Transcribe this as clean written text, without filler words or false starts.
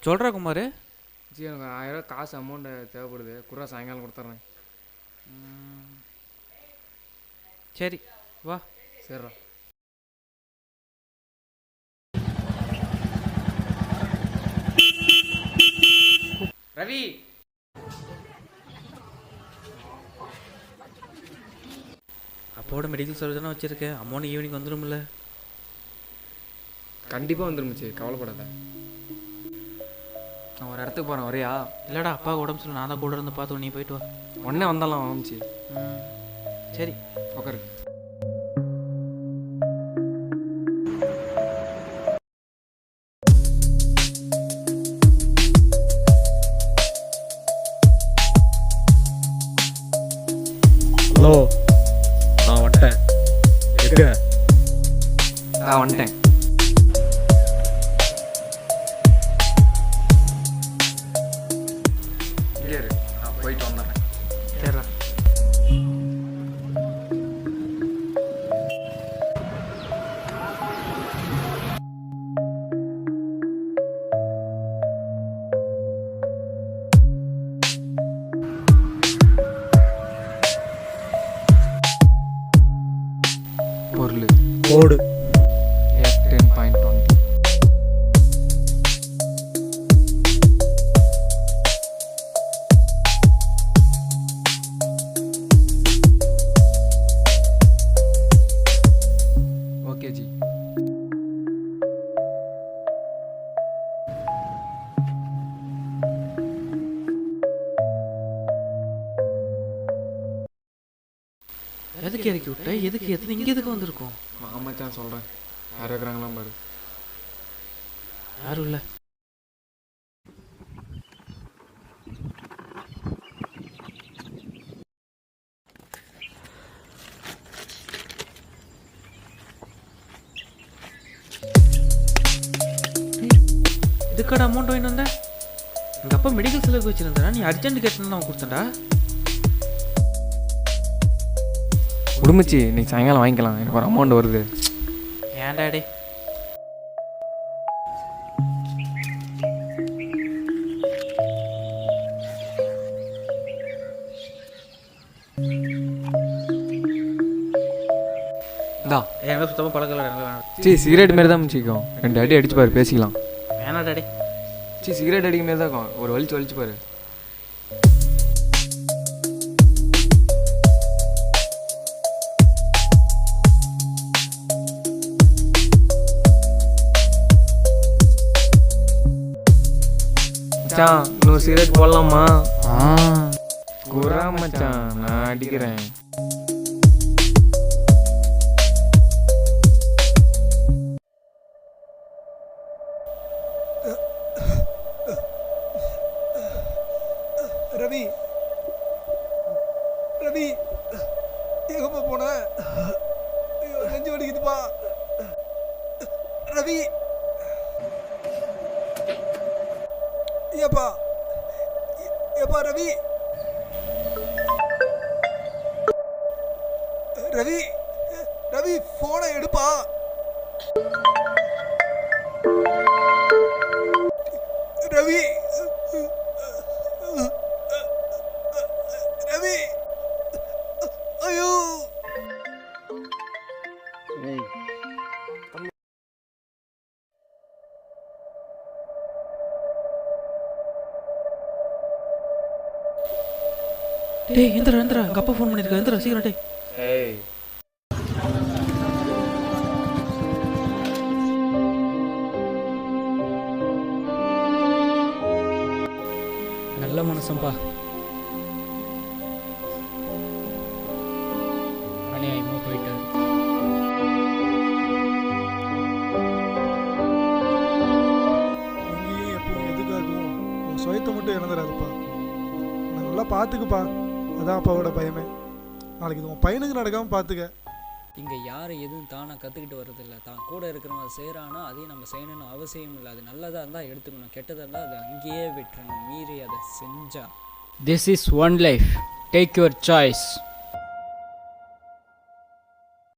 சொல்கிறா குமார். ஜி எனக்கு 1000 காசு அமௌண்ட்டு தேவைப்படுது. குறா சாயங்காலம் கொடுத்துட்றேன். சரி வா. சரிடா. ரவி, அப்போட மெடிக்கல் ஸ்டோர் தானே வச்சுருக்கேன். அமௌண்ட் ஈவினிங் வந்துடும்ல? கண்டிப்பாக வந்துருந்துச்சு, கவலைப்படாத. நான் ஒரு இடத்துக்கு போகிறேன், வரையா? இல்லைடா, அப்பா உடம்பு சொல்லு, நான் தான் கூட இருந்து பார்த்து நீ போயிட்டு வா. உடனே வந்தாலும் ஆரம்பிச்சு. சரி உட்காரு. ஹலோ, நான் வந்துட்டேன். எங்க? நான் வந்துட்டேன். இங்கே நான் போயிட்டு வந்துடுறேன். சரிடா. பொருள் போடு. F10.20. Okay G. எதுக்கு இறக்கி விட்ட? எதுக்கு எத்தனை இங்கே எதுக்கு வந்திருக்கோம்? ஆமாச்சான் சொல்கிறேன். யார் இருக்கிறாங்களாம் பாரு. யாரும் இல்லை. இதுக்காட அமௌண்ட் வாங்கிட்டு வந்தேன். எங்கள் அப்பா மெடிக்கல் செலவுக்கு வச்சுருந்தா, நீ அர்ஜென்ட் கேட்டேன்னு அவன் கொடுத்தேன்டா. உடுமிச்சு, இன்னைக்கு சாயங்காலம் வாங்கிக்கலாம். எனக்கு ஒரு அமௌண்ட் வருது. ஏன்டா டே? இந்தா. எனக்கு சுத்தமாக பழக்கல. எனக்கு வேணாம். சரி, சிகரெட் மாரி தான் மிச்சிக்கும். 2 அடி அடிச்சு பாரு, பேசிக்கலாம். வேணாடா டே. சரி, சிகரெட் அடிக்க மாரி தான் இருக்கும். ஒரு வலிச்சு பாரு. மச்சான், இன்னொரு சிகரெட் போடலாமா? குறா மச்சான், நான் அடிக்கிறேன். ரவி, ரவி, எங்கப்பா போன? ஐயோ, நெஞ்சு வலிக்குதுப்பா. ரவி, ஏப்பா, ஏப்பா ரவி, ரவி, ரவி, போனை எடுப்பா. ரவி, ரவி, ஐயோ. டேய் எந்திரா எந்திரா, எங்கள் அப்பா ஃபோன் பண்ணியிருக்கா. எந்திரா சீக்கிரம் டே. ஏய், நல்ல மனசம்பா. அநியாயமாக போயிட்டாரு. நீ எப்போ எதுக்காகவும் உன் சுயத்தை மட்டும் இறந்துடாதுப்பா. நல்லா பார்த்துக்குப்பா. அதான் அப்பாவோட பயமே. நாளைக்கு இது உன் பையனுக்கு நடக்காமல் பார்த்துக்க. இங்கே யாரும் எதுவும் தானாக கற்றுக்கிட்டு வர்றதில்ல. தான் கூட இருக்கிறவங்க அதை செய்கிறானா அதையும் நம்ம செய்யணும்னு அவசியம் இல்லை. அது நல்லதாக இருந்தால் எடுத்துக்கணும், கெட்டதாக இருந்தால் அதை அங்கேயே விட்டுறணும். மீறி அதை செஞ்சா. This is one life. Take your choice.